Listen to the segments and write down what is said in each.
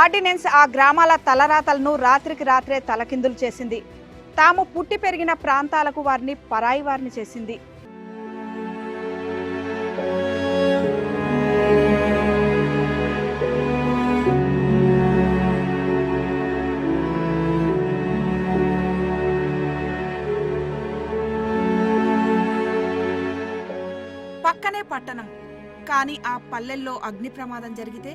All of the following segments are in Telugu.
ఆర్డినెన్స్ ఆ గ్రామాల తలరాతలను రాత్రికి రాత్రే తలకిందులు చేసింది. తాము పుట్టి పెరిగిన ప్రాంతాలకు వారిని పరాయి వారిని చేసింది. పక్కనే పట్టణం, కానీ ఆ పల్లెల్లో అగ్ని ప్రమాదం జరిగితే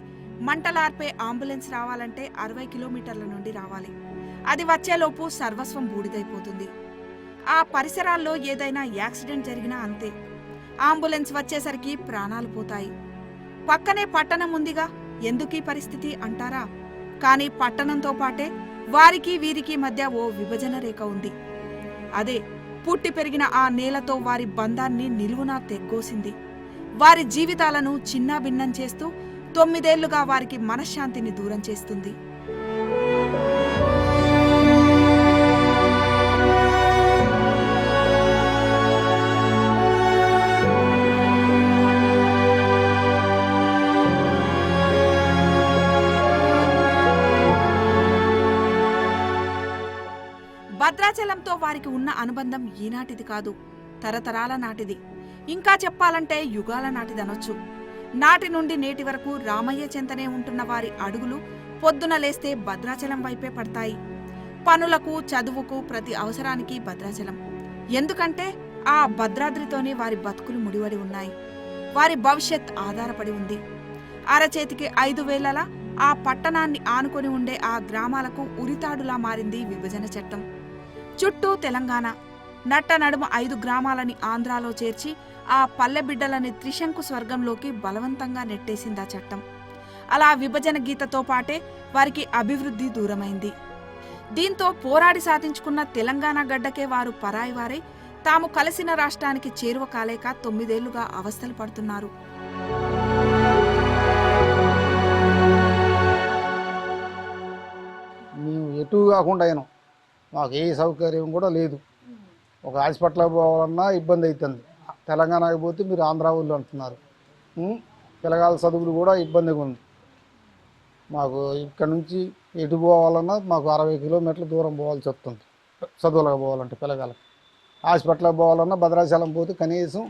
మంటలార్పే అంబులెన్స్ రావాలంటే 60 కిలోమీటర్ల నుండి రావాలి. అది వచ్చేలోపు సర్వస్వం బూడిదైపోతుంది. ఆ పరిసరాల్లో ఏదైనా యాక్సిడెంట్ జరిగినా అంతే. అంబులెన్స్ వచ్చేసరికి ప్రాణాలు పోతాయి. పక్కనే పట్టణం ఉందిగా, ఎందుకీ పరిస్థితి అంటారా? కానీ పట్టణంతో పాటే వారికి వీరికి మధ్య ఓ విభజన రేఖ ఉంది. అదే పుట్టి పెరిగిన ఆ నేలతో వారి బంధాన్ని నిలువునా తెగ్గోసింది. వారి జీవితాలను చిన్నాభిన్నం చేస్తూ 9 ఏళ్లుగా వారికి మనశ్శాంతిని దూరం చేస్తుంది. భద్రాచలంతో వారికి ఉన్న అనుబంధం ఈనాటిది కాదు, తరతరాల నాటిది. ఇంకా చెప్పాలంటే యుగాల నాటిదనొచ్చు. నాటి నుండి నేటి వరకు రామయ్య చెంతనే ఉంటున్న వారి అడుగులు పొద్దున లేస్తే భద్రాచలం వైపే పడతాయి. పనులకు, చదువుకు, ప్రతి అవసరానికి భద్రాచలం. ఎందుకంటే ఆ భద్రాద్రితోనే వారి బతుకులు ముడివడి ఉన్నాయి. వారి భవిష్యత్ ఆధారపడి ఉంది. అరచేతికి 5 వేలలా ఆ పట్టణాన్ని ఆనుకొని ఉండే ఆ గ్రామాలకు ఉరితాడులా మారింది విభజన చట్టం. చుట్టూ తెలంగాణ, నట్ట నడుమ 5 గ్రామాలని ఆంధ్రాలో చేర్చి ఆ పల్లె బిడ్డలని త్రిశంకు స్వర్గంలోకి బలవంతంగా నెట్టేసిందా చట్టం. అలా విభజన గీతతో పాటే వారికి అభివృద్ధి దూరమైంది. దీంతో పోరాడి సాధించుకున్న తెలంగాణ గడ్డకే వారు పరాయి వారై తాము కలిసిన రాష్ట్రానికి చేరువ కాలేక 9 ఏళ్లుగా అవస్థలు పడుతున్నారు. మేము ఎటు కాకుండా అయినాం. మాకు ఏ సౌకర్యం కూడా లేదు. ఒక హాస్పిటల్కి పోవాలన్నా ఇబ్బంది అవుతుంది. తెలంగాణకి పోతే మీరు ఆంధ్ర ఊళ్ళు అంటున్నారు. పిల్లగాల చదువులు కూడా ఇబ్బందిగా ఉంది. మాకు ఇక్కడ నుంచి ఎటు పోవాలన్నా మాకు 60 కిలోమీటర్ల దూరం పోవాల్సి వస్తుంది. చదువులకు పోవాలంటే పిల్లగాలకు హాస్పిటల్కి పోవాలన్నా భద్రాచలం పోతే కనీసం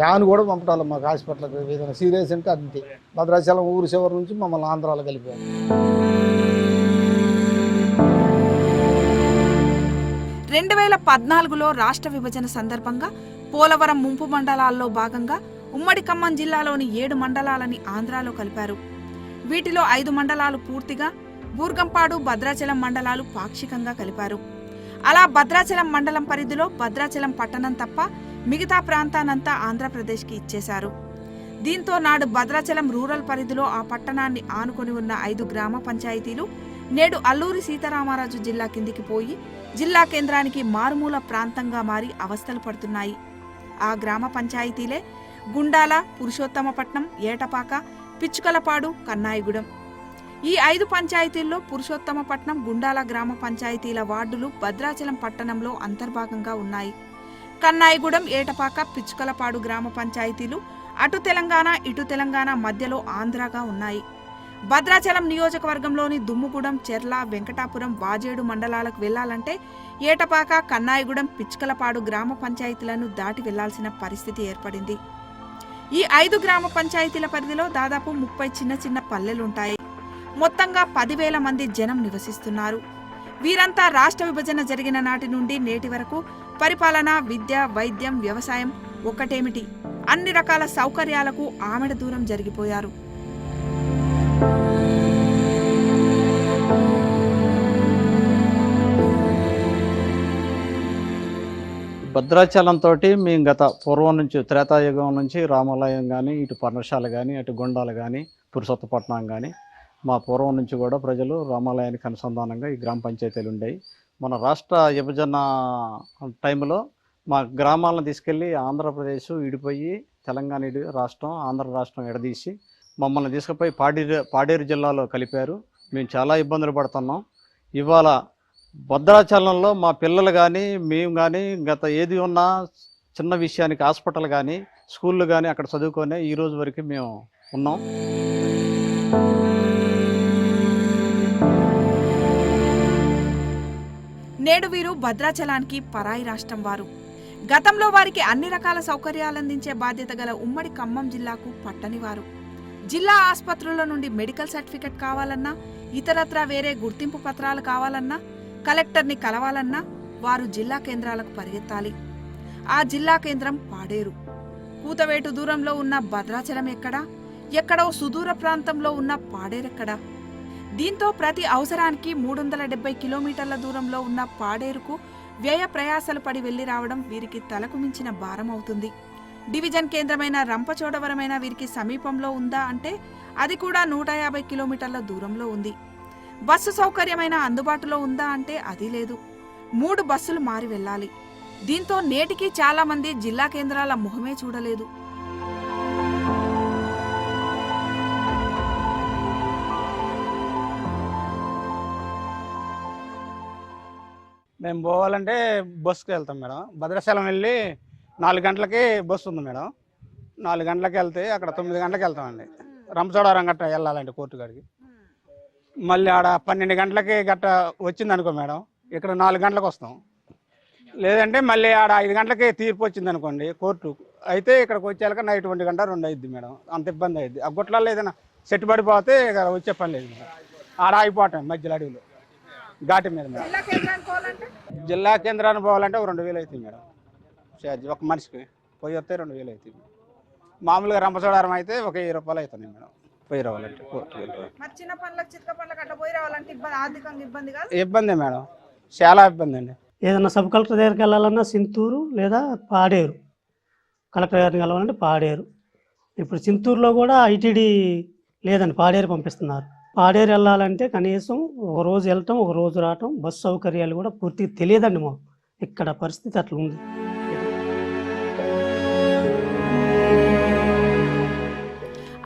యాను కూడా పంపటాలి. మాకు హాస్పిటల్కి ఏదైనా సీరియస్ అంటే అంతే. భద్రాచలం ఊరు చివరి నుంచి మమ్మల్ని ఆంధ్రాలో కలిపారు. 2014లో రాష్ట్ర విభజన సందర్భంగా పోలవరం ముంపు మండలాల్లో భాగంగా ఉమ్మడి ఖమ్మం జిల్లాలోని 7 మండలాలని ఆంధ్రాలో కలిపారు. వీటిలో 5 మండలాలు పూర్తిగా, బూర్గంపాడు, భద్రాచలం మండలాలు పాక్షికంగా కలిపారు. అలా భద్రాచలం మండలం పరిధిలో భద్రాచలం పట్టణం తప్ప మిగతా ప్రాంతానంతా ఆంధ్రప్రదేశ్కి ఇచ్చేశారు. దీంతో నాడు భద్రాచలం రూరల్ పరిధిలో ఆ పట్టణాన్ని ఆనుకొని ఉన్న 5 గ్రామ పంచాయతీలు నేడు అల్లూరి సీతారామరాజు జిల్లా కిందికి పోయి జిల్లా కేంద్రానికి మారుమూల ప్రాంతంగా మారి అవస్థలు పడుతున్నాయి. ఆ గ్రామ పంచాయతీలే గుండాల, పురుషోత్తమపట్నం, ఏటపాక, పిచ్చుకలపాడు, కన్నాయిగూడెం. ఈ 5 పంచాయతీల్లో పురుషోత్తమపట్నం, గుండాల గ్రామ పంచాయతీల వార్డులు భద్రాచలం పట్టణంలో అంతర్భాగంగా ఉన్నాయి. కన్నాయిగూడెం, ఏటపాక, పిచ్చుకలపాడు గ్రామ పంచాయతీలు అటు తెలంగాణ, ఇటు తెలంగాణ మధ్యలో ఆంధ్రాగా ఉన్నాయి. భద్రాచలం నియోజకవర్గంలోని దుమ్ముగూడెం, చెర్ల, వెంకటాపురం, వాజేడు మండలాలకు వెళ్లాలంటే ఏటపాక, కన్నాయిగూడెం, పిచ్చుకలపాడు గ్రామ పంచాయతీలను దాటి వెళ్లాల్సిన పరిస్థితి ఏర్పడింది. ఈ 5 గ్రామ పంచాయతీల పరిధిలో దాదాపు 30 చిన్న చిన్న పల్లెలుంటాయి. మొత్తంగా 10,000 మంది జనం నివసిస్తున్నారు. వీరంతా రాష్ట్ర విభజన జరిగిన నాటి నుండి నేటి వరకు పరిపాలన, విద్య, వైద్యం, వ్యవసాయం ఒక్కటేమిటి అన్ని రకాల సౌకర్యాలకు ఆమెడ దూరం జరిగిపోయారు. భద్రాచలంతో మేము గత పూర్వం నుంచి త్రేతాయుగం నుంచి రామాలయం కానీ, ఇటు పర్ణశాల కానీ, అటు గుండాలు కానీ, పురుషోత్తపట్నం కానీ మా పూర్వం నుంచి కూడా ప్రజలు రామాలయానికి అనుసంధానంగా ఈ గ్రామ పంచాయతీలు ఉండేవి. మన రాష్ట్ర విభజన టైంలో మా గ్రామాలను తీసుకెళ్ళి ఆంధ్రప్రదేశ్ విడిపోయి తెలంగాణ రాష్ట్రం, ఆంధ్ర రాష్ట్రం ఎడదీసి మమ్మల్ని తీసుకుపోయి పాడేరు జిల్లాలో కలిపారు. మేము చాలా ఇబ్బందులు పడుతున్నాం. ఇవాళ భద్రాచలంలో మా పిల్లలు కానీ, మేము కానీ గత ఏది ఉన్నా చిన్న విషయానికి హాస్పిటల్ కానీ, స్కూళ్ళు కానీ అక్కడ చదువుకొని ఈ రోజు వరకు మేము ఉన్నాం. నేడు వీరు భద్రాచలానికి పరాయి రాష్ట్రం వారు. గతంలో వారికి అన్ని రకాల సౌకర్యాలందించే బాధ్యత గల ఉమ్మడి ఖమ్మం జిల్లాకు పట్టనివారు. జిల్లా ఆసుపత్రుల నుండి మెడికల్ సర్టిఫికెట్ కావాలన్నా, ఇతరత్రా వేరే గుర్తింపు పత్రాలు కావాలన్నా, కలెక్టర్ని కలవాలన్నా వారు జిల్లా కేంద్రాలకు పరిగెత్తాలి. ఆ జిల్లా కేంద్రం పాడేరు. కూతవేటు దూరంలో ఉన్న భద్రాచలం ఎక్కడా, ఎక్కడో సుదూర ప్రాంతంలో ఉన్న పాడేరెక్కడా? దీంతో ప్రతి అవసరానికి 370 కిలోమీటర్ల దూరంలో ఉన్న పాడేరుకు వ్యయ ప్రయాసలు పడి వెళ్లి రావడం వీరికి తలకు మించిన భారం అవుతుంది. డివిజన్ కేంద్రమైన రంపచోడవరమైన వీరికి సమీపంలో ఉందా అంటే అది కూడా 150 కిలోమీటర్ల దూరంలో ఉంది. బస్సు సౌకర్యమైన అందుబాటులో ఉందా అంటే అది లేదు. 3 బస్సులు మారి వెళ్లాలి. దీంతో నేటికి చాలా మంది జిల్లా కేంద్రాల ముఖమే చూడలేదు. మేము పోవాలంటే బస్సుకి వెళ్తాం మేడం. భద్రాచలం వెళ్ళి 4 గంటలకి బస్సు ఉంది మేడం. 4 గంటలకి వెళ్తే అక్కడ 9 గంటలకు వెళ్తామండి. రంపచోడవరం గట్ట వెళ్ళాలండి కోర్టు కాడికి. మళ్ళీ ఆడ 12 గంటలకి గట్ట వచ్చింది అనుకో మేడం, ఇక్కడ 4 గంటలకు వస్తాం. లేదంటే మళ్ళీ ఆడ 5 గంటలకి తీర్పు వచ్చింది అనుకోండి కోర్టు, అయితే ఇక్కడికి వచ్చేయాక నైట్ 1 గంట 2 అయింది మేడం. అంత ఇబ్బంది అయింది. ఆ గుట్లలో ఏదైనా సెట్ పడిపోతే ఇక వచ్చే పని లేదు మేడం. ఆడ అయిపోతాం మధ్యలో అడవిలో ఘాటి మీద మేడం. జిల్లా కేంద్రానికి పోవాలంటే ఒక 2000 అవుతుంది మేడం ఛార్జ్ ఒక మనిషికి. పోయి వస్తే 2000 అవుతుంది. మామూలుగా రంపచోడవరం అయితే ఒక 1000 రూపాయలు అవుతుంది మేడం పోయి రావాలంటే. ఇబ్బంది మేడం, చాలా ఇబ్బంది అండి. ఏదైనా సబ్ కలెక్టర్ దగ్గరికి వెళ్ళాలన్నా చింతూరు లేదా పాడేరు, కలెక్టర్ గారిని కలవాలంటే పాడేరు. ఇప్పుడు చింతూరులో కూడా ఐటీడీ లేదండి, పాడేరు పంపిస్తున్నారు. పాడేరు వెళ్ళాలంటే కనీసం ఒక రోజు వెళ్ళటం ఒక రోజు రావటం, బస్సు సౌకర్యాలు కూడా పూర్తిగా తెలియదండి మాకు. ఇక్కడ పరిస్థితి అట్లా ఉంది.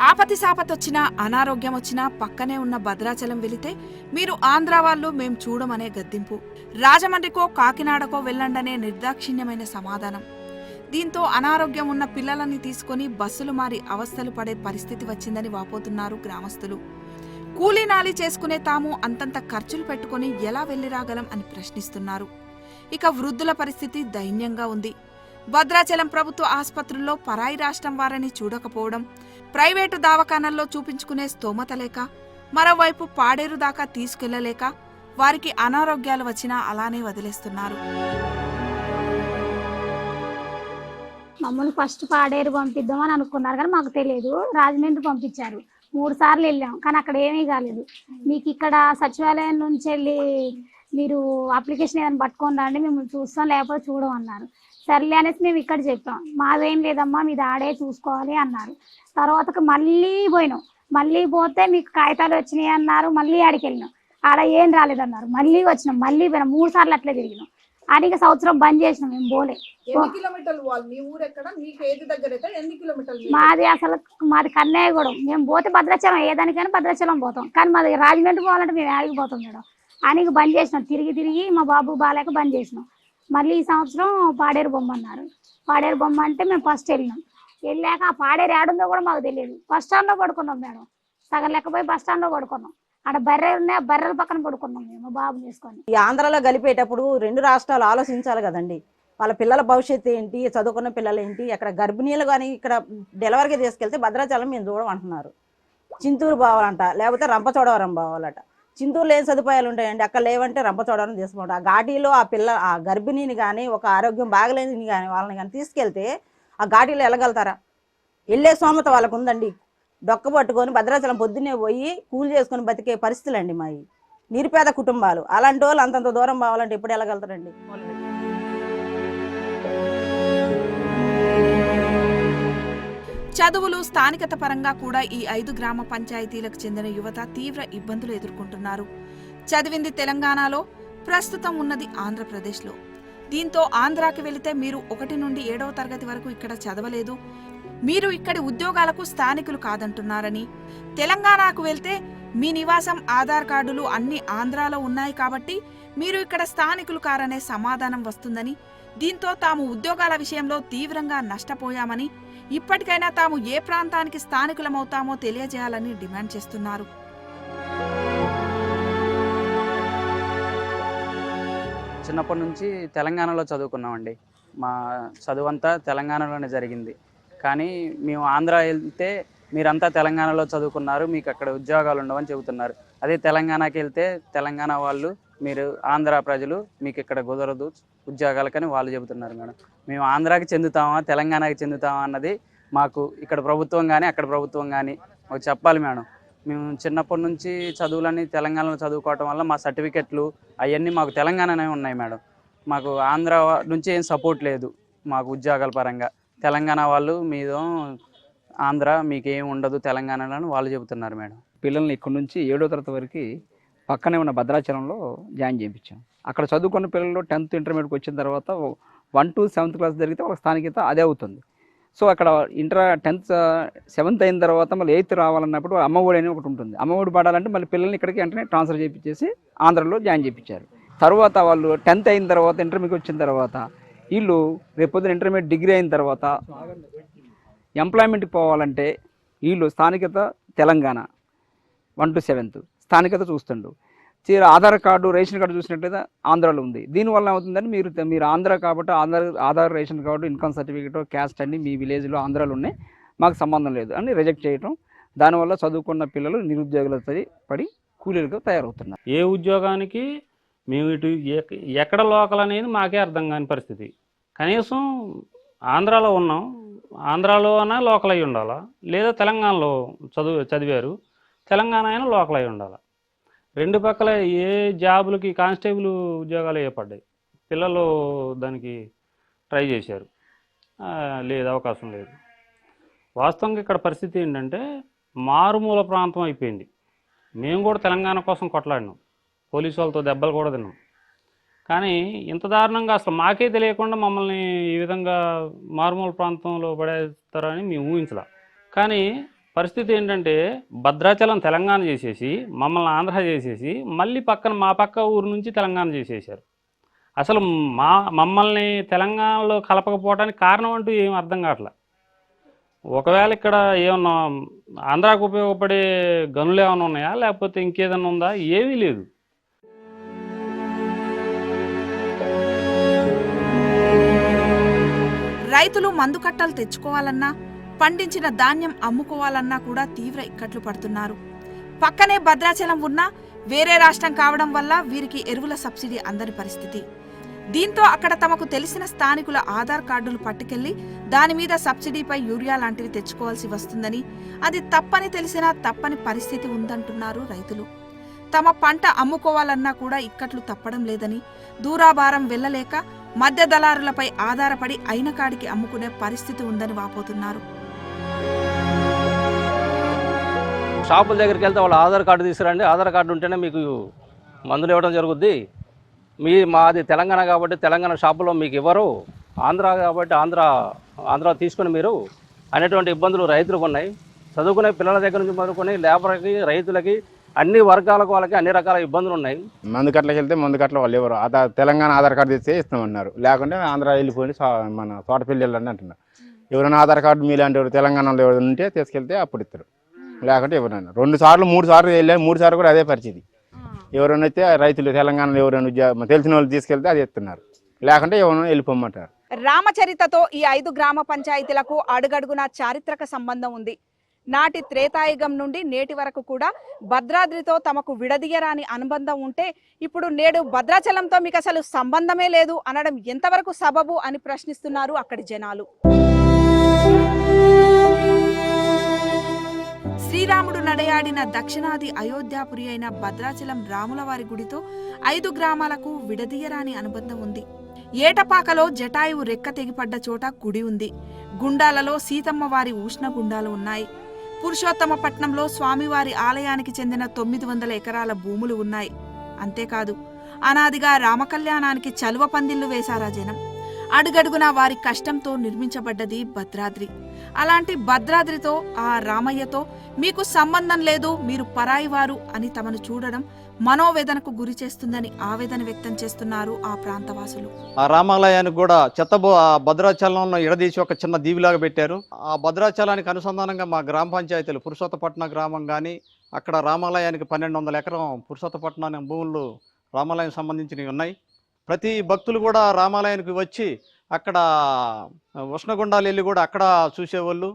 ఆపతి సాపతొచ్చినా అనారోగ్యం వచ్చినా పక్కనే ఉన్న భద్రాచలం వెళితే మీరు ఆంధ్ర వాళ్ళు మేం చూడమనే గద్దింపు, రాజమండ్రికో కాకినాడకో వెళ్ళండనే నిర్దాక్షిణ్యమైన సమాధానం. దీంతో అనారోగ్యం ఉన్న పిల్లలని తీసుకుని బస్సులు మారి అవస్థలు పడే పరిస్థితి వచ్చిందని వాపోతున్నారు గ్రామస్తులు. కూలీనాలి చేసుకునే తాము అంతంత ఖర్చులు పెట్టుకుని ఎలా వెళ్లి రాగలం అని ప్రశ్నిస్తున్నారు. ఇక వృద్ధుల పరిస్థితి దైన్యంగా ఉంది. భద్రాచలం ప్రభుత్వ ఆసుపత్రుల్లో పరాయి రాష్ట్రం వారని చూడకపోవడం, ప్రైవేటు దవాఖానల్లో చూపించుకునే స్తోమత లేక, మరోవైపు పాడేరు దాకా తీసుకెళ్లలేక వారికి అనారోగ్యాలు వచ్చినా అలానే వదిలేస్తున్నారు. మమ్మల్ని ఫస్ట్ పాడేరు పంపిద్దామని అనుకున్నారు కానీ మాకు తెలియదు. రాజమండ్రి పంపించారు. 3 సార్లు వెళ్ళాం కానీ అక్కడ ఏమీ కాలేదు. మీకు ఇక్కడ సచివాలయం నుంచి వెళ్ళి మీరు అప్లికేషన్ ఏదైనా పట్టుకొని రండి, మేము చూస్తాం లేకపోతే చూడమన్నారు. సర్లే అనేసి మేము ఇక్కడ చెప్పాం. మాదేం లేదమ్మా, మీది ఆడే చూసుకోవాలి అన్నారు. తర్వాతకి మళ్ళీ పోయినాం. మళ్ళీ పోతే మీకు కాగితాలు వచ్చినాయి అన్నారు. మళ్ళీ ఆడికి వెళ్ళినాం. ఆడ ఏం రాలేదన్నారు. మళ్ళీ వచ్చినాం. మళ్ళీ పోయినాం. 3 సార్లు అట్లే తిరిగినాం. అడిగి సంవత్సరం బంద్ చేసినాం. మేము పోలే. మాది కన్నయ్యగూడెం. మేము పోతే భద్రాచలం, ఏదానికైనా భద్రాచలం పోతాం. కానీ మాది రాజమండ్రి పోవాలంటే మేము ఆడికి పోతాం మేడం. అనికి బంద్ చేసినాం. తిరిగి మా బాబు బాలేక బంద్ చేసినాం. మళ్ళీ ఈ సంవత్సరం పాడేరు బొమ్మన్నారు. పాడేరు బొమ్మ అంటే మేము ఫస్ట్ వెళ్ళినాం. వెళ్ళాక ఆ పాడేరు ఏడుందో కూడా మాకు తెలియదు. బస్ స్టాండ్లో పడుకున్నాం మేడం. సగం లెక్కపోయి బస్ స్టాండ్లో పడుకున్నాం. ఆడ బర్రెలు ఉన్నాయి. ఆ బర్రెల పక్కన పడుకున్నాం మేము బాబు తీసుకొని. ఈ ఆంధ్రాలో కలిపేటప్పుడు 2 రాష్ట్రాలు ఆలోచించాలి కదండి. వాళ్ళ పిల్లల భవిష్యత్తు ఏంటి, చదువుకున్న పిల్లలు ఏంటి, అక్కడ గర్భిణీలు కానీ ఇక్కడ డెలివరీకి తీసుకెళ్తే భద్రాచలం మేము చూడమంటున్నారు. చింతూరు పోవాలంట, లేకపోతే రంపచోడవరం పోవాలట. చింతూరులో ఏం సదుపాయాలు ఉంటాయండి, అక్కడ లేవంటే రంపచోడవరం తీసుకుంటాం. ఆ ఘాటీలో ఆ గర్భిణీని కానీ ఒక ఆరోగ్యం బాగలేని కానీ వాళ్ళని కానీ తీసుకెళ్తే ఆ ఘాటీలో వెళ్ళగలుగుతారా? వెళ్ళే సోమత వాళ్ళకు ఉందండి. డొక్క పట్టుకొని భద్రాచలం పొద్దున్నే పోయి కూలి చేసుకొని బతికే పరిస్థితులు అండి మావి. నిరుపేద కుటుంబాలు. అలాంటి వాళ్ళు అంతంత దూరం పోవాలంటే ఎప్పుడు వెళ్ళగలుగుతారండి? చదువులు, స్థానికత పరంగా కూడా ఈ 5 గ్రామ పంచాయతీలకు చెందిన యువత తీవ్ర ఇబ్బందులు ఎదుర్కొంటున్నారు. చదివింది తెలంగాణలో, ప్రస్తుతం ఉన్నది ఆంధ్రప్రదేశ్లో. దీంతో ఆంధ్రాకి వెళితే మీరు 1 నుండి 7వ తరగతి వరకు ఇక్కడ చదవలేదు, మీరు ఇక్కడి ఉద్యోగాలకు స్థానికులు కాదంటున్నారని, తెలంగాణకు వెళ్తే మీ నివాసం, ఆధార్ కార్డులు అన్ని ఆంధ్రాలో ఉన్నాయి కాబట్టి మీరు ఇక్కడ స్థానికులు కారనే సమాధానం వస్తుందని, దీంతో తాము ఉద్యోగాల విషయంలో తీవ్రంగా నష్టపోయామని, ఇప్పటికైనా తాము ఏ ప్రాంతానికి స్థానికులమవుతామో తెలియజేయాలని డిమాండ్ చేస్తున్నారు. చిన్నప్పటి నుంచి తెలంగాణలో చదువుకున్నామండి. మా చదువంతా తెలంగాణలోనే జరిగింది. కానీ మేము ఆంధ్ర వెళ్తే మీరంతా తెలంగాణలో చదువుకున్నారు, మీకు అక్కడ ఉద్యోగాలు ఉండవని చెబుతున్నారు. అదే తెలంగాణకి వెళ్తే తెలంగాణ వాళ్ళు, మీరు ఆంధ్ర ప్రజలు, మీకు ఇక్కడ కుదరదు ఉద్యోగాలకని వాళ్ళు చెబుతున్నారు మేడం. మేము ఆంధ్రాకి చెందుతామా తెలంగాణకి చెందుతామా అన్నది మాకు ఇక్కడ ప్రభుత్వం కానీ అక్కడ ప్రభుత్వం కానీ మాకు చెప్పాలి మేడం. మేము చిన్నప్పటి నుంచి చదువులన్నీ తెలంగాణలో చదువుకోవటం వల్ల మా సర్టిఫికెట్లు అవన్నీ మాకు తెలంగాణనే ఉన్నాయి మేడం. మాకు ఆంధ్ర నుంచి ఏం సపోర్ట్ లేదు మాకు ఉద్యోగాల పరంగా. తెలంగాణ వాళ్ళు మీదో ఆంధ్ర మీకేం ఉండదు తెలంగాణలో అని వాళ్ళు చెబుతున్నారు మేడం. పిల్లల్ని ఇక్కడ నుంచి 7వ తరగతి వరకు పక్కనే ఉన్న భద్రాచలంలో జాయిన్ చేయించాం. అక్కడ చదువుకున్న పిల్లలు 10th ఇంటర్మీడియట్కి వచ్చిన తర్వాత 1 to 7th క్లాస్ జరిగితే వాళ్ళ స్థానికత అదే అవుతుంది. సో అక్కడ 10th 7th అయిన తర్వాత మళ్ళీ 8th రావాలన్నప్పుడు అమ్మఒడి అని ఒకటి ఉంటుంది. అమ్మఒడి పడాలంటే మళ్ళీ పిల్లల్ని ఇక్కడికి వెంటనే ట్రాన్స్ఫర్ చేయించేసి ఆంధ్రలో జాయిన్ చేయించారు. తర్వాత వాళ్ళు 10th అయిన తర్వాత ఇంటర్మీడియట్కి వచ్చిన తర్వాత వీళ్ళు రేపొద్దున ఇంటర్మీడియట్ డిగ్రీ అయిన తర్వాత ఎంప్లాయ్మెంట్కి పోవాలంటే వీళ్ళు స్థానికత తెలంగాణ 1 to 7th స్థానికత చూస్తుండు. ఆధార్ కార్డు రేషన్ కార్డు చూసినట్లయితే ఆంధ్రాలో ఉంది. దీనివల్ల ఏమవుతుందని మీరు ఆంధ్ర కాబట్టి Aadhaar ration card income certificate caste అన్ని మీ విలేజ్లో ఆంధ్రాలో ఉన్నాయి, మాకు సంబంధం లేదు అని రిజెక్ట్ చేయటం. దానివల్ల చదువుకున్న పిల్లలు నిరుద్యోగులతో పడి కూలీలుగా తయారవుతున్నారు. ఏ ఉద్యోగానికి మేము ఇటు ఎక్కడ లోకల్ అనేది మాకే అర్థం కాని పరిస్థితి. కనీసం ఆంధ్రాలో ఉన్నాం, ఆంధ్రాలోనే లోకల్ అయి ఉండాలా, లేదా తెలంగాణలో చదివారు తెలంగాణ అయినా లోకల్ అయి ఉండాలి. రెండు పక్కల ఏ జాబులకి కానిస్టేబుల్ ఉద్యోగాలు ఏర్పడ్డాయి, పిల్లలు దానికి ట్రై చేశారు, లేదు అవకాశం లేదు. వాస్తవంగా ఇక్కడ పరిస్థితి ఏంటంటే మారుమూల ప్రాంతం అయిపోయింది. మేము కూడా తెలంగాణ కోసం కొట్లాడినాం, పోలీసు వాళ్ళతో దెబ్బలు కూడా తిన్నాం. కానీ ఇంత దారుణంగా అసలు మాకే తెలియకుండా మమ్మల్ని ఈ విధంగా మారుమూల ప్రాంతంలో పడేస్తారని మేము ఊహించలా. కానీ పరిస్థితి ఏంటంటే భద్రాచలం తెలంగాణ చేసేసి మమ్మల్ని ఆంధ్ర చేసేసి మళ్ళీ మా పక్క ఊరు నుంచి తెలంగాణ చేసేసారు. అసలు మమ్మల్ని తెలంగాణలో కలపకపోవడానికి కారణం అంటూ ఏం అర్థం కావట్లే. ఒకవేళ ఇక్కడ ఏమన్నా ఆంధ్రాకు ఉపయోగపడే గనులు ఏమైనా ఉన్నాయా, లేకపోతే ఇంకేదన్నా ఉందా? ఏమీ లేదు. రైతులు మందు కట్టలు తెచ్చుకోవాలన్నా, పండించిన ధాన్యం అమ్ముకోవాలన్నా కూడా తీవ్ర ఇక్కట్లు పడుతున్నారు. పక్కనే భద్రాచలం ఉన్నా వేరే రాష్ట్రం కావడం వల్ల వీరికి ఎరువుల సబ్సిడీ అందని పరిస్థితి. దీంతో అక్కడ తమకు తెలిసిన స్థానికుల ఆధార్ కార్డులు పట్టుకెళ్లి దాని మీద సబ్సిడీపై యూరియా లాంటివి తెచ్చుకోవాల్సి వస్తుందని, అది తప్పని తెలిసినా తప్పని పరిస్థితి ఉందంటున్నారు రైతులు. తమ పంట అమ్ముకోవాలన్నా కూడా ఇక్కట్లు తప్పడం లేదని, దూరాభారం వెళ్లలేక మధ్య దళారులపై ఆధారపడి అయిన కాడికి అమ్ముకునే పరిస్థితి ఉందని వాపోతున్నారు. షాపుల దగ్గరికి వెళ్తే వాళ్ళ ఆధార్ కార్డు తీసుకురండి, ఆధార్ కార్డు ఉంటేనే మీకు మందులు ఇవ్వడం జరుగుద్ది. మాది తెలంగాణ కాబట్టి తెలంగాణ షాపులో మీకు ఇవ్వరు, ఆంధ్ర కాబట్టి ఆంధ్ర తీసుకుని మీరు అనేటువంటి ఇబ్బందులు రైతులకు ఉన్నాయి. చదువుకునే పిల్లల దగ్గర నుంచి మొదలుకొని లేబర్కి, రైతులకి, అన్ని వర్గాలకు వాళ్ళకి అన్ని రకాల ఇబ్బందులు ఉన్నాయి. మందు కట్టలకు వెళ్తే మందు కట్టలు వాళ్ళు ఎవరు తెలంగాణ ఆధార్ కార్డు తెస్తే ఇస్తామన్నారు, లేకుంటే ఆంధ్ర వెళ్ళిపోయి మన తోటపల్లి వెళ్ళండి అంటున్నారు. ఎవరైనా ఆధార్ కార్డు మీలాంటి ఎవరు తెలంగాణలో ఎవరు ఉంటే తీసుకెళ్తే అప్పుడు ఇస్తారు, లేకుంటే ఎవరైనా 2 సార్లు 3 సార్లు వెళ్ళాను, 3 సార్లు కూడా అదే పరిస్థితి. ఎవరైనా అయితే రైతులు తెలంగాణలో ఎవరైనా తెలిసిన వాళ్ళు తీసుకెళ్తే అది ఇస్తున్నారు, లేకుంటే ఎవరైనా వెళ్ళిపోమంటారు. రామచరితతో ఈ 5 గ్రామ పంచాయతీలకు అడుగడుగునా చారిత్రక సంబంధం ఉంది. నాటి త్రేతాయుగం నుండి నేటి వరకు కూడా భద్రాద్రితో తమకు విడదీయరాని అనుబంధం ఉంటే, ఇప్పుడు నేడు భద్రాచలంతో మీకు అసలు సంబంధమే లేదు అనడం ఎంతవరకు సబబు అని ప్రశ్నిస్తున్నారు అక్కడి జనాలు. శ్రీరాముడు నడయాడిన దక్షిణాది అయోధ్యాపురి అయిన భద్రాచలం రాములవారి గుడితో 5 గ్రామాలకు విడదీయరాని అనుబంధం ఉంది. ఏటపాకలో జటాయువు రెక్క తెగిపడ్డ చోట గుడి ఉంది. గుండాలలో సీతమ్మ వారి ఉష్ణ గుండాలు ఉన్నాయి. పురుషోత్తమపట్నంలో స్వామివారి ఆలయానికి చెందిన 900 ఎకరాల భూములు ఉన్నాయి. అంతేకాదు, అనాదిగా రామకళ్యాణానికి చలువ పందిళ్లు వేశారా జనం. అడుగడుగునా వారి కష్టంతో నిర్మించబడ్డది భద్రాద్రి. అలాంటి భద్రాద్రితో, ఆ రామయ్యతో మీకు సంబంధం లేదు, మీరు పరాయివారు అని తమను చూడడం మనోవేదనకు గురి చేస్తుందని ఆవేదన వ్యక్తం చేస్తున్నారు ఆ ప్రాంతవాసులు. ఆ రామాలయానికి కూడా భద్రాచలంలో ఎడదీసి ఒక చిన్న దీవిలాగా పెట్టారు. ఆ భద్రాచలానికి అనుసంధానంగా మా గ్రామ పంచాయతీలు పురుషోత్తపట్నం గ్రామం కానీ, అక్కడ రామాలయానికి 1200 ఎకరం పురుషోత్తపట్నం భూములు రామాలయం సంబంధించినవి ఉన్నాయి. ప్రతి భక్తులు కూడా రామాలయానికి వచ్చి అక్కడ ఉష్ణగుండాలు వెళ్ళి కూడా అక్కడ చూసేవాళ్ళు.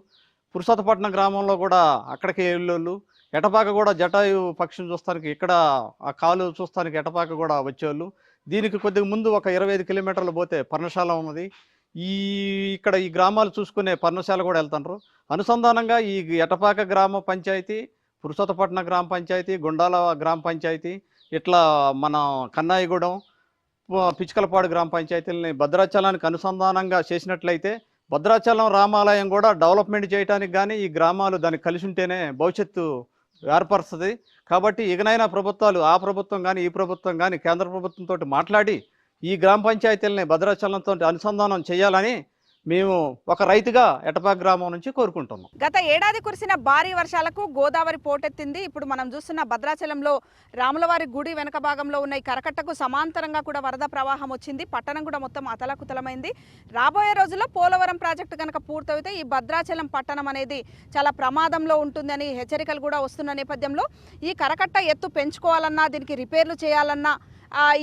పురుషోత్తపట్నం గ్రామంలో కూడా అక్కడికి వెళ్ళేవాళ్ళు. ఎటపాక కూడా జటాయు పక్షిని చూస్తానికి ఇక్కడ ఆ కాలు చూస్తానికి ఎటపాక కూడా వచ్చేవాళ్ళు. దీనికి కొద్దిగా ముందు ఒక 25 కిలోమీటర్లు పోతే పర్ణశాల ఉన్నది. ఇక్కడ ఈ గ్రామాలు చూసుకునే పర్ణశాల కూడా వెళ్తారు. అనుసంధానంగా ఈ ఎటపాక గ్రామ పంచాయతీ, పురుషోత్తపట్నం గ్రామ పంచాయతీ, గుండాల గ్రామ పంచాయతీ, ఇట్లా మన కన్నాయిగూడెం, పిచ్చుకలపాడు గ్రామ పంచాయతీలని భద్రాచలానికి అనుసంధానంగా చేసినట్లయితే భద్రాచలం రామాలయం కూడా డెవలప్మెంట్ చేయడానికి కానీ ఈ గ్రామాలు దానికి కలిసి ఉంటేనే భవిష్యత్తు ఏర్పరుస్తుంది. కాబట్టి ఇకనైనా ప్రభుత్వాలు, ఆ ప్రభుత్వం కానీ ఈ ప్రభుత్వం కానీ కేంద్ర ప్రభుత్వంతో మాట్లాడి ఈ గ్రామ పంచాయతీలని భద్రాచలంతో అనుసంధానం చేయాలని మేము ఒక రైతుగా ఎటపాక గ్రామం నుంచి కోరుకుంటున్నాం. గత ఏడాది కురిసిన భారీ వర్షాలకు గోదావరి పోటెత్తింది. ఇప్పుడు మనం చూస్తున్న భద్రాచలంలో రాములవారి గుడి వెనక భాగంలో ఉన్న ఈ కరకట్టకు సమాంతరంగా కూడా వరద ప్రవాహం వచ్చింది. పట్టణం కూడా మొత్తం అతలాకుతలమైంది. రాబోయే రోజుల్లో పోలవరం ప్రాజెక్టు కనుక పూర్తయితే ఈ భద్రాచలం పట్టణం అనేది చాలా ప్రమాదంలో ఉంటుందని హెచ్చరికలు కూడా వస్తున్న నేపథ్యంలో ఈ కరకట్ట ఎత్తు పెంచుకోవాలన్నా, దీనికి రిపేర్లు చేయాలన్నా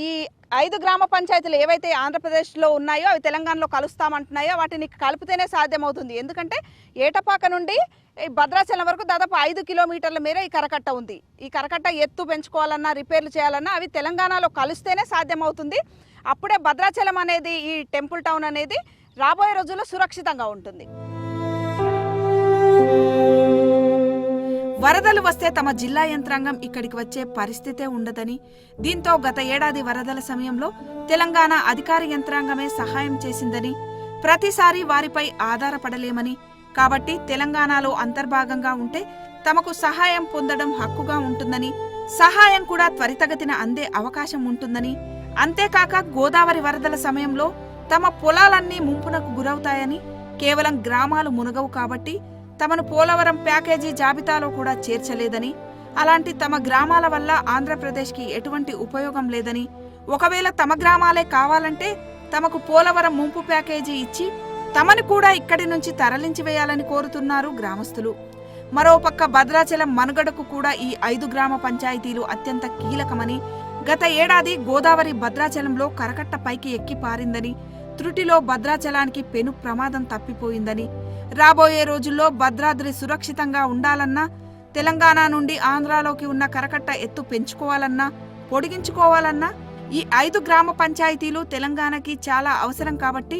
ఈ 5 గ్రామ పంచాయతీలు ఏవైతే ఆంధ్రప్రదేశ్లో ఉన్నాయో అవి తెలంగాణలో కలుస్తామంటున్నాయో వాటిని కలిపితేనే సాధ్యమవుతుంది. ఎందుకంటే ఏటపాక నుండి భద్రాచలం వరకు దాదాపు 5 కిలోమీటర్ల మేర ఈ కరకట్ట ఉంది. ఈ కరకట్ట ఎత్తు పెంచుకోవాలన్నా, రిపేర్లు చేయాలన్నా అవి తెలంగాణలో కలిస్తేనే సాధ్యమవుతుంది. అప్పుడే భద్రాచలం అనేది, ఈ టెంపుల్ టౌన్ అనేది రాబోయే రోజుల్లో సురక్షితంగా ఉంటుంది. వరదలు వస్తే తమ జిల్లా యంత్రాంగం ఇక్కడికి వచ్చే పరిస్థితే ఉండదని, దీంతో గత ఏడాది వరదల సమయంలో తెలంగాణ అధికార యంత్రాంగమే సహాయం చేసిందని, ప్రతిసారి వారిపై ఆధారపడలేమని, కాబట్టి తెలంగాణలో అంతర్భాగంగా ఉంటే తమకు సహాయం పొందడం హక్కుగా ఉంటుందని, సహాయం కూడా త్వరితగతిన అందే అవకాశం ఉంటుందని, అంతేకాక గోదావరి వరదల సమయంలో తమ పొలాలన్నీ ముంపునకు గురవుతాయని, కేవలం గ్రామాలు మునగవు కాబట్టి తమను పోలవరం ప్యాకేజీ జాబితాలో కూడా చేర్చలేదని, అలాంటి తమ గ్రామాల వల్ల ఆంధ్రప్రదేశ్కి ఎటువంటి ఉపయోగం లేదని, ఒకవేళ తమ గ్రామాలే కావాలంటే తమకు పోలవరం ముంపు ప్యాకేజీ ఇచ్చి తమను కూడా ఇక్కడి నుంచి తరలించి వేయాలని కోరుతున్నారు గ్రామస్తులు. మరోపక్క భద్రాచలం మనుగడకు కూడా ఈ 5 గ్రామ పంచాయతీలు అత్యంత కీలకమని, గత ఏడాది గోదావరి భద్రాచలంలో కరకట్ట పైకి ఎక్కి పారిందని, త్రుటిలో భద్రాచలానికి పెను ప్రమాదం తప్పిపోయిందని, రాబోయే రోజుల్లో భద్రాద్రి సురక్షితంగా ఉండాలన్నా, తెలంగాణ నుండి ఆంధ్రాలోకి ఉన్న కరకట్ట ఎత్తు పెంచుకోవాలన్నా, పొడిగించుకోవాలన్నా ఈ 5 గ్రామ పంచాయతీలు తెలంగాణకి చాలా అవసరం కాబట్టి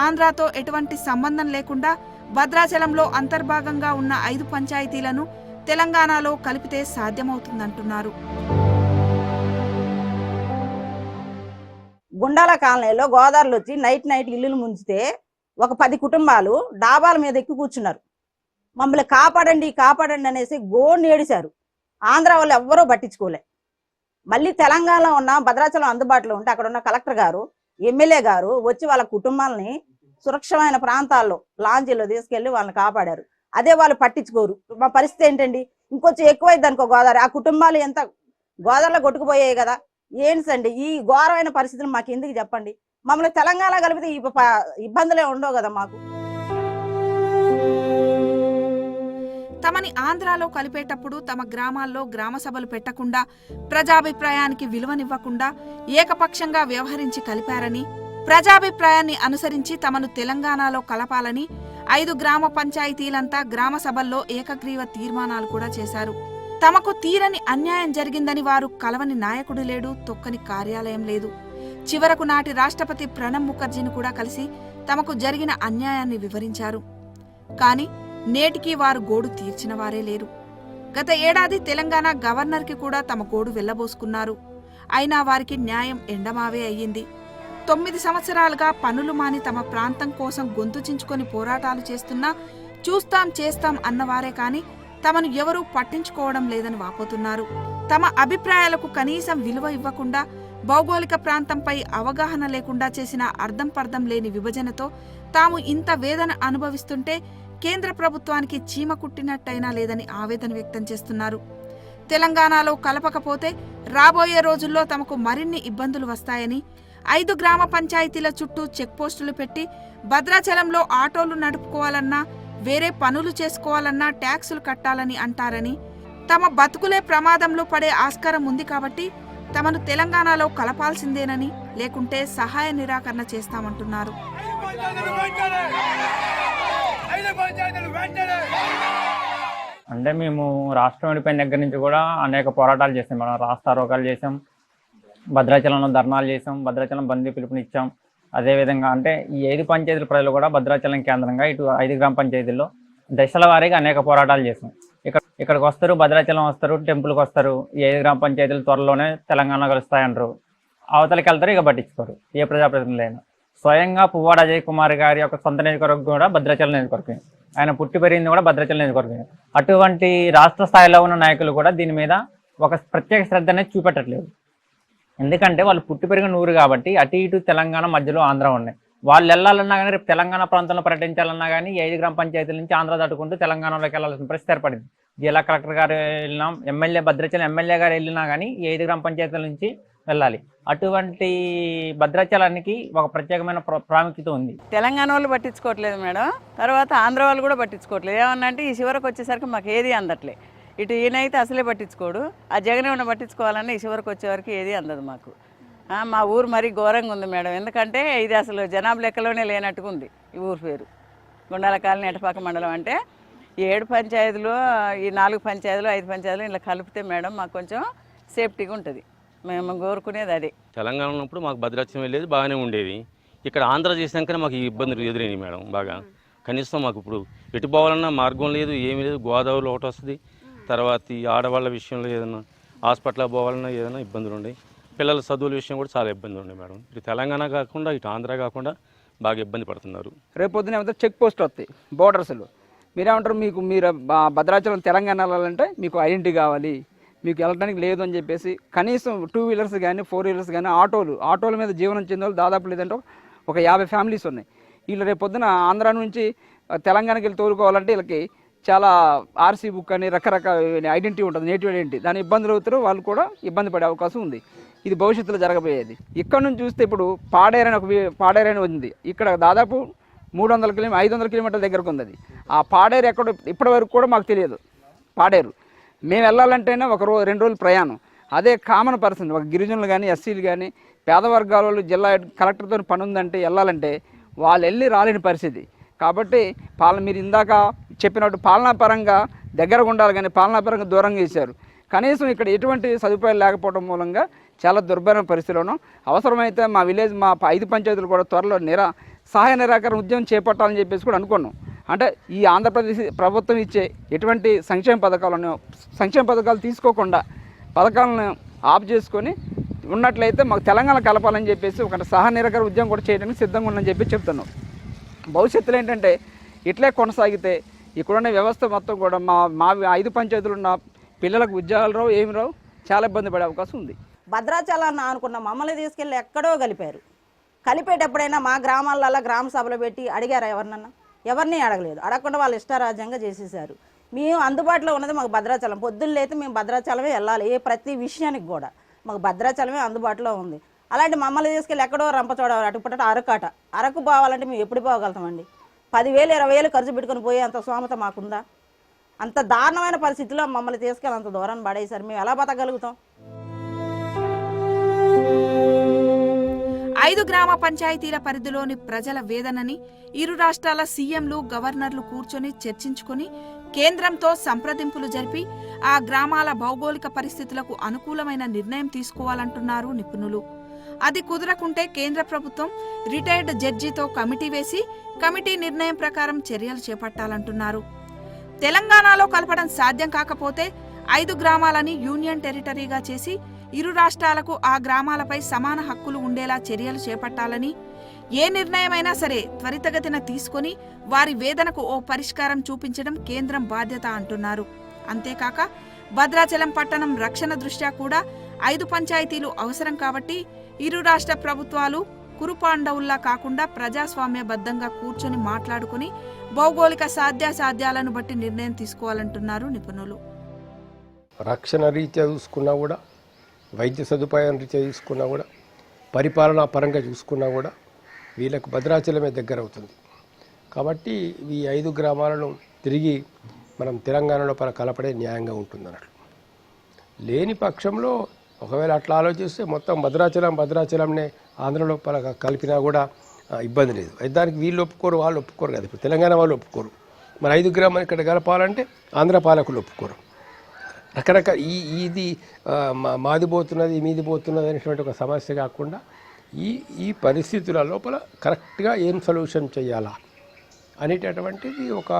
ఆంధ్రాతో ఎటువంటి సంబంధం లేకుండా భద్రాచలంలో అంతర్భాగంగా ఉన్న 5 పంచాయతీలను తెలంగాణలో కలిపితే సాధ్యమవుతుందంటున్నారు. గుండాల కాలనీలో గోదావరిలో వచ్చి నైట్ ఇల్లులు ముంచితే ఒక 10 కుటుంబాలు డాబాల మీద ఎక్కి కూర్చున్నారు. మమ్మల్ని కాపాడండి కాపాడండి అనేసి గోడిని ఏడిశారు. ఆంధ్ర వాళ్ళు ఎవ్వరూ పట్టించుకోలే. మళ్ళీ తెలంగాణలో ఉన్న భద్రాచలం అందుబాటులో ఉంటే అక్కడ ఉన్న కలెక్టర్ గారు, ఎమ్మెల్యే గారు వచ్చి వాళ్ళ కుటుంబాలని సురక్షితమైన ప్రాంతాల్లో లాంచీలో తీసుకెళ్లి వాళ్ళని కాపాడారు. అదే వాళ్ళు పట్టించుకోరు. మా పరిస్థితి ఏంటండి? ఇంకొంచెం ఎక్కువైంది అనుకో గోదావరి, ఆ కుటుంబాలు ఎంత గోదావరిలో కొట్టుకుపోయాయి కదా. ఏంటండి ఈ ఘోరమైన పరిస్థితులు మాకు ఎందుకు చెప్పండి? మమ్మల్ని తెలంగాణ కలిపితే ఈ ఇబ్బందులే ఉండవు కదా మాకు. తమని ఆంధ్రాలో కలిపేటప్పుడు తమ గ్రామాల్లో గ్రామ సభలు పెట్టకుండా, ప్రజాభిప్రాయానికి విలువనివ్వకుండా ఏకపక్షంగా వ్యవహరించి కలిపారని, ప్రజాభిప్రాయాన్ని అనుసరించి తమను తెలంగాణలో కలపాలని 5 గ్రామ పంచాయతీలంతా గ్రామ సభల్లో ఏకగ్రీవ తీర్మానాలు కూడా చేశారు. తమకు తీరని అన్యాయం జరిగిందని వారు కలవని నాయకుడు లేడు, తొక్కని కార్యాలయం లేదు. చివరకు నాటి రాష్ట్రపతి ప్రణబ్ ముఖర్జీని కూడా కలిసి తమకు జరిగిన అన్యాయాన్ని వివరించారు. కానీ నేటికి వారు గోడు తీర్చిన వారే లేరు. గత ఏడాది తెలంగాణ గవర్నర్కి కూడా తమ గోడు వెళ్లబోసుకున్నారు. అయినా వారికి న్యాయం ఎండమావే అయ్యింది. 9 సంవత్సరాలుగా పనులు మాని తమ ప్రాంతం కోసం గొంతు చించుకొని పోరాటాలు చేస్తున్నా చూస్తాం చేస్తాం అన్నవారే కాని తమను ఎవరూ పట్టించుకోవడం లేదని వాపోతున్నారు. తమ అభిప్రాయాలకు కనీసం విలువ ఇవ్వకుండా, భౌగోళిక ప్రాంతంపై అవగాహన లేకుండా చేసిన అర్థం పర్థం లేని విభజనతో తాము ఇంత వేదన అనుభవిస్తుంటే కేంద్ర ప్రభుత్వానికి చీమ కుట్టినట్టయినా లేదని ఆవేదన వ్యక్తం చేస్తున్నారు. తెలంగాణలో కలపకపోతే రాబోయే రోజుల్లో తమకు మరిన్ని ఇబ్బందులు వస్తాయని, 5 గ్రామ పంచాయతీల చుట్టూ చెక్పోస్టులు పెట్టి భద్రాచలంలో ఆటోలు నడుపుకోవాలన్నా, వేరే పనులు చేసుకోవాలన్నా ట్యాక్సులు కట్టాలని అంటారని, తమ బతుకులే ప్రమాదంలో పడే ఆస్కారం ఉంది కాబట్టి తమను తెలంగాణలో కలపాల్సిందేనని, లేకుంటే సహాయ నిరాకరణ చేస్తామంటున్నారు. అంటే మేము రాష్ట్రం విడిపోయిన దగ్గర నుంచి కూడా అనేక పోరాటాలు చేసాం. మనం రాస్తారోకాలు చేసాం, భద్రాచలంలో ధర్నాలు చేసాం, భద్రాచలం బందీ పిలుపునిచ్చాం. అదేవిధంగా అంటే ఈ 5 పంచాయతీల ప్రజలు కూడా భద్రాచలం కేంద్రంగా ఇటు 5 గ్రామ పంచాయతీల్లో దశల వారీగా అనేక పోరాటాలు చేసాం. ఇక్కడికి వస్తారు, భద్రాచలం వస్తారు, టెంపుల్కి వస్తారు. ఈ 5 గ్రామ పంచాయతీలు త్వరలోనే తెలంగాణ కలుస్తాయంటారు. అవతలకి వెళ్తారు, ఇక పట్టించుకోరు ఏ ప్రజాప్రతినిధులైనా. స్వయంగా పువ్వాడ అజయ్ కుమార్ గారి యొక్క సొంత నియోజకవర్గం కూడా భద్రాచలం నియోజకవర్గం, ఆయన పుట్టి పెరిగింది కూడా భద్రాచలం నియోజకవర్గం. అటువంటి రాష్ట్ర స్థాయిలో ఉన్న నాయకులు కూడా దీని మీద ఒక ప్రత్యేక శ్రద్ధ అనేది చూపెట్టట్లేదు. ఎందుకంటే వాళ్ళు పుట్టి పెరిగిన ఊరు కాబట్టి అటు ఇటు తెలంగాణ మధ్యలో ఆంధ్ర ఉన్నాయి. వాళ్ళు వెళ్ళాలన్నా కానీ, రేపు తెలంగాణ ప్రాంతంలో పర్యటించాలన్నా కానీ 5 గ్రామ పంచాయతీల నుంచి ఆంధ్ర దాటుకుంటూ తెలంగాణలోకి వెళ్ళాల్సిన పరిస్థితి ఏర్పడింది. జిల్లా కలెక్టర్ గారు వెళ్ళినా, భద్రాచలం ఎమ్మెల్యే గారు వెళ్ళినా కానీ 5 గ్రామ పంచాయతీల నుంచి వెళ్ళాలి. అటువంటి భద్రాచలానికి ఒక ప్రత్యేకమైన ప్రాముఖ్యత ఉంది. తెలంగాణ వాళ్ళు పట్టించుకోవట్లేదు మేడం, తర్వాత ఆంధ్ర వాళ్ళు కూడా పట్టించుకోవట్లేదు. ఏమన్నా అంటే ఈ చివరికి వచ్చేసరికి మాకు ఏది అందట్లే. ఇటు ఈయనైతే అసలే పట్టించుకోడు, ఆ జగన్ ఏమన్నా పట్టించుకోవాలన్నా ఈ చివరికి వచ్చేవరకు ఏది అందదు మాకు. మా ఊరు మరీ ఘోరంగా ఉంది మేడం, ఎందుకంటే ఇది అసలు జనాభా లెక్కలోనే లేనట్టుగా ఉంది. ఈ ఊరు పేరు గుండాల కాలనీ ఎటపాక మండలం. అంటే ఈ 7 పంచాయతీలు, ఈ 4 పంచాయతీలు, 5 పంచాయతీలు ఇలా కలిపితే మేడం మాకు కొంచెం సేఫ్టీగా ఉంటుంది. మేము కోరుకునేది అదే. తెలంగాణ ఉన్నప్పుడు మాకు భద్రాచలం వెళ్ళేది బాగానే ఉండేది. ఇక్కడ ఆంధ్ర చేసాకనే మాకు ఈ ఇబ్బందులు ఎదురైనాయి మేడం బాగా. కనీసం మాకు ఇప్పుడు ఎటు పోవాలన్నా మార్గం లేదు, ఏమీ లేదు. గోదావరిలో ఒకటి వస్తుంది, తర్వాత ఈ ఆడవాళ్ళ విషయంలో ఏదైనా హాస్పిటల్ పోవాలన్నా ఏదైనా ఇబ్బందులు ఉన్నాయి. పిల్లల చదువుల విషయం కూడా చాలా ఇబ్బంది ఉన్నాయి మేడం. ఇటు తెలంగాణ కాకుండా ఇటు ఆంధ్ర కాకుండా బాగా ఇబ్బంది పడుతున్నారు. రేపు పొద్దున ఏమంటే చెక్ పోస్ట్ వస్తాయి బోర్డర్స్లో. మీరేమంటారు, మీరు భద్రాచలం తెలంగాణ వెళ్ళాలంటే మీకు ఐడెంటిటీ కావాలి, మీకు వెళ్ళడానికి లేదు అని చెప్పేసి కనీసం 2 వీలర్స్ కానీ 4 వీలర్స్ కానీ ఆటోల మీద జీవనం చెందే వాళ్ళు దాదాపు లేదంటే ఒక 50 ఫ్యామిలీస్ ఉన్నాయి. వీళ్ళు రేపు పొద్దున ఆంధ్ర నుంచి తెలంగాణకి వెళ్ళి తోలుకోవాలంటే వీళ్ళకి చాలా ఆర్సీ బుక్ అని రకరకాల ఐడెంటిటీ ఉంటుంది, నేటివ్ ఐడెంటిటీ. దాని ఇబ్బందులు అవుతారు, వాళ్ళు కూడా ఇబ్బంది పడే అవకాశం ఉంది. ఇది భవిష్యత్తులో జరగబోయేది. ఇక్కడ నుంచి చూస్తే ఇప్పుడు పాడేరు అని ఉంది. ఇక్కడ దాదాపు 500 కిలోమీటర్ల దగ్గరకు ఉంది. అది ఆ పాడేరు ఎక్కడ ఇప్పటి వరకు కూడా మాకు తెలియదు. పాడేరు మేము వెళ్ళాలంటేనే 1-2 రోజులు ప్రయాణం. అదే కామన్ పర్సన్, ఒక గిరిజనులు కానీ, ఎస్సీలు కానీ, పేద వర్గాల వాళ్ళు జిల్లా కలెక్టర్తో పని ఉందంటే వెళ్ళాలంటే వాళ్ళు వెళ్ళి రాలేని పరిస్థితి. కాబట్టి మీరు ఇందాక చెప్పినట్టు పాలనాపరంగా దగ్గరగా ఉండాలి కానీ పాలనాపరంగా దూరంగా చేశారు. కనీసం ఇక్కడ ఎటువంటి సదుపాయాలు లేకపోవడం మూలంగా చాలా దుర్భరమైన పరిస్థితిలోనూ అవసరమైతే మా 5 పంచాయతీలు కూడా త్వరలో సహాయ నిరాకరణ ఉద్యమం చేపట్టాలని చెప్పేసి కూడా అనుకున్నాం. అంటే ఈ ఆంధ్రప్రదేశ్ ప్రభుత్వం ఇచ్చే ఎటువంటి సంక్షేమ పథకాలు తీసుకోకుండా పథకాలను ఆఫ్ చేసుకొని ఉన్నట్లయితే మాకు తెలంగాణ కలపాలని చెప్పేసి ఒక సహాయ నిరాకరణ ఉద్యమం కూడా చేయడానికి సిద్ధంగా ఉందని చెప్పి చెప్తున్నాం. భవిష్యత్తులో ఏంటంటే ఇట్లే కొనసాగితే ఇక్కడున్న వ్యవస్థ మొత్తం కూడా మా 5 పంచాయతీలు ఉన్న పిల్లలకు ఉద్యోగాలు రావు, ఏమి రావు, చాలా ఇబ్బంది పడే అవకాశం ఉంది. భద్రాచలాన్ని అనుకున్న మమ్మల్ని తీసుకెళ్ళి ఎక్కడో కలిపేటప్పుడైనా మా గ్రామాలలో గ్రామ సభలు పెట్టి అడిగారా ఎవరిని అడగలేదు. అడగకుండా వాళ్ళు ఇష్టారాజ్యంగా చేసేసారు. మేము అందుబాటులో ఉన్నది మాకు భద్రాచలం. పొద్దున్న అయితే మేము భద్రాచలమే వెళ్ళాలి, ప్రతి విషయానికి కూడా మాకు భద్రాచలమే అందుబాటులో ఉంది. అలాంటి మమ్మల్ని తీసుకెళ్ళి ఎక్కడో రంపచోడ అటుపట అరకు పోవాలంటే మేము ఎప్పుడు పోగలుగుతామండి? 10,000 20,000 ఖర్చు పెట్టుకుని పోయే అంత స్తోమత మాకుందా? అంత దారుణమైన పరిస్థితిలో మమ్మల్ని తీసుకెళ్ళి అంత దూరం పడేసారు. మేము ఎలా బతకగలుగుతాం? 5 గ్రామ పంచాయతీల పరిధిలోని ప్రజల వేదనని ఇరు రాష్ట్రాల సీఎంలు, గవర్నర్లు కూర్చొని చర్చించుకుని కేంద్రంతో సంప్రదింపులు జరిపి ఆ గ్రామాల భౌగోళిక పరిస్థితులకు అనుకూలమైన నిర్ణయం తీసుకోవాలంటున్నారు నిపుణులు. అది కుదరకుంటే కేంద్ర ప్రభుత్వం రిటైర్డ్ జడ్జితో కమిటీ వేసి కమిటీ నిర్ణయం ప్రకారం చర్యలు చేపట్టాలంటున్నారు. తెలంగాణలో కలపడం సాధ్యం కాకపోతే 5 గ్రామాలని యూనియన్ టెరిటరీగా చేసి ఇరు రాష్ట్రాలకు ఆ గ్రామాలపై సమాన హక్కులు ఉండేలా చర్యలు చేపట్టాలని, ఏ నిర్ణయమైనా సరే త్వరితగతిన తీసుకుని వారి వేదనకు ఓ పరిష్కారం చూపించడం కేంద్రం బాధ్యత అంటున్నారు. అంతేకాక భద్రాచలం పట్టణం రక్షణ దృష్ట్యా కూడా 5 పంచాయతీలు అవసరం కాబట్టి ఇరు రాష్ట్ర ప్రభుత్వాలు కురుపాండవుల్లా కాకుండా ప్రజాస్వామ్యబద్ధంగా కూర్చొని మాట్లాడుకుని భౌగోళిక సాధ్యాసాధ్యాలను బట్టి నిర్ణయం తీసుకోవాలంటున్నారు నిపుణులు. రక్షణ రీత్యా చూసుకున్నా కూడా, వైద్య సదుపాయం రీత్యా చూసుకున్నా కూడా, పరిపాలనా పరంగా చూసుకున్నా కూడా వీళ్ళకు భద్రాచలమే దగ్గర అవుతుంది. కాబట్టి ఈ 5 గ్రామాలను తిరిగి మనం తెలంగాణలో కలపడే న్యాయంగా ఉంటుంది అన్నట్లు. లేని పక్షంలో ఒకవేళ అట్లా ఆలోచిస్తే మొత్తం భద్రాచలంనే ఆంధ్ర లోపల కలిపినా కూడా ఇబ్బంది లేదు. దానికి వీళ్ళు ఒప్పుకోరు, వాళ్ళు ఒప్పుకోరు కదా. ఇప్పుడు తెలంగాణ వాళ్ళు ఒప్పుకోరు. మరి 5 గ్రామాలు ఇక్కడ కలపాలంటే ఆంధ్ర పాలకులు ఒప్పుకోరు. రకరకాల ఇది మాది పోతున్నది మీది పోతున్నది అనేటువంటి ఒక సమస్య కాకుండా ఈ పరిస్థితుల లోపల కరెక్ట్గా ఏం సొల్యూషన్ చేయాలా అనేటటువంటిది ఒక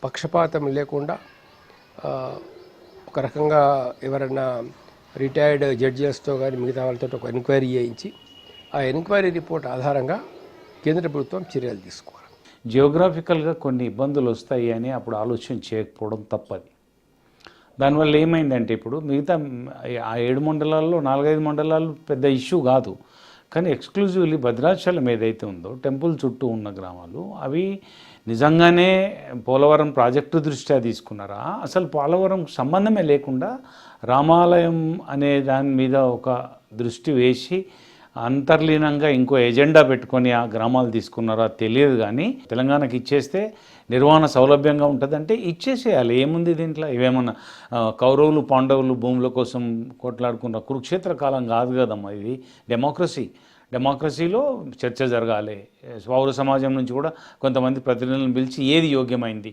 పక్షపాతం లేకుండా ఒక రకంగా ఎవరైనా రిటైర్డ్ జడ్జెస్తో కానీ మిగతా వాళ్ళతో ఒక ఎంక్వైరీ చేయించి ఆ ఎంక్వైరీ రిపోర్ట్ ఆధారంగా కేంద్ర ప్రభుత్వం చర్యలు తీసుకోవాలి. జియోగ్రాఫికల్గా కొన్ని ఇబ్బందులు వస్తాయి అని అప్పుడు ఆలోచన చేయకపోవడం తప్పది. దానివల్ల ఏమైందంటే ఇప్పుడు మిగతా ఆ 7 మండలాల్లో 4-5 మండలాలు పెద్ద ఇష్యూ కాదు, కానీ ఎక్స్క్లూజివ్లీ భద్రాచలం ఏదైతే ఉందో టెంపుల్ చుట్టూ ఉన్న గ్రామాలు అవి నిజంగానే పోలవరం ప్రాజెక్టు దృష్ట్యా తీసుకున్నారా, అసలు పోలవరం సంబంధమే లేకుండా రామాలయం అనే దాని మీద ఒక దృష్టి వేసి అంతర్లీనంగా ఇంకో ఎజెండా పెట్టుకొని ఆ గ్రామాలు తీసుకున్నారా తెలియదు. కానీ తెలంగాణకి ఇచ్చేస్తే నిర్వహణ సౌలభ్యంగా ఉంటుందంటే ఇచ్చేసేయాలి, ఏముంది దీంట్లో. ఇవేమన్నా కౌరవులు పాండవులు భూముల కోసం కొట్లాడుకున్న కురుక్షేత్ర కాలం కాదు కదమ్మా, ఇది డెమోక్రసీలో చర్చ జరగాలి. పౌర సమాజం నుంచి కూడా కొంతమంది ప్రతినిధులను పిలిచి ఏది యోగ్యమైంది,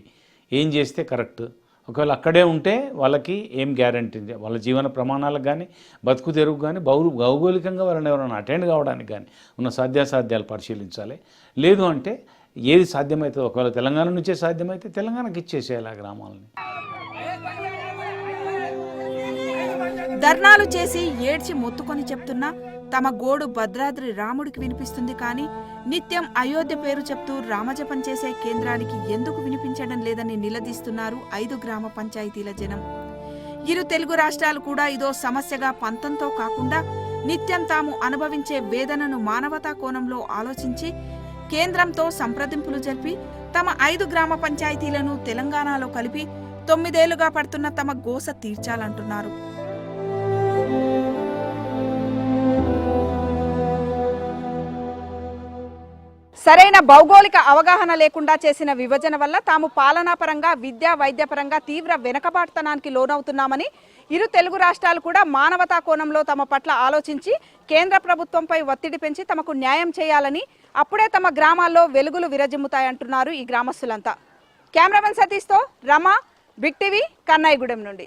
ఏం చేస్తే కరెక్ట్, ఒకవేళ అక్కడే ఉంటే వాళ్ళకి ఏం గ్యారంటీ, వాళ్ళ జీవన ప్రమాణాలకు కానీ బతుకు తెరుగు కానీ భౌగోళికంగా వాళ్ళని ఎవరైనా అటెండ్ కావడానికి కానీ ఉన్న సాధ్యాసాధ్యాలు పరిశీలించాలి. లేదు అంటే ఏది సాధ్యమవుతుందో, ఒకవేళ తెలంగాణ నుంచే సాధ్యమైతే తెలంగాణకి ఇచ్చేసేయాలి ఆ గ్రామాలని. ధర్నాలు చేసి ఏడ్చి మొత్తుకొని చెప్తున్నా తమ గోడు భద్రాద్రి రాముడికి వినిపిస్తుంది, కానీ నిత్యం అయోధ్య పేరు చెప్తూ రామజపం చేసే కేంద్రానికి ఎందుకు వినిపించడం లేదని నిలదీస్తున్నారు 5 గ్రామ పంచాయతీల జనం. ఇరు తెలుగు రాష్ట్రాలు కూడా ఇదో సమస్యగా పంతంతో కాకుండా నిత్యం తాము అనుభవించే వేదనను మానవతా కోణంలో ఆలోచించి కేంద్రంతో సంప్రదింపులు జరిపి తమ 5 గ్రామ పంచాయతీలను తెలంగాణలో కలిపి 9 ఏళ్లుగా పడుతున్న తమ గోస తీర్చాలంటున్నారు. సరైన భౌగోళిక అవగాహన లేకుండా చేసిన విభజన వల్ల తాము పాలనాపరంగా విద్యా వైద్యపరంగా తీవ్ర వెనుకబాటుతనానికి లోనవుతున్నామని ఇరు తెలుగు రాష్ట్రాలు కూడా మానవతా కోణంలో తమ పట్ల ఆలోచించి కేంద్ర ప్రభుత్వంపై ఒత్తిడి పెంచి తమకు న్యాయం చేయాలని, అప్పుడే తమ గ్రామాల్లో వెలుగులు విరజిమ్ముతాయంటున్నారు ఈ గ్రామస్తులంతా. కెమెరామెన్ సతీష్తో రమ, బిగ్ టీవీ, కన్నయ్యగూడెం నుండి.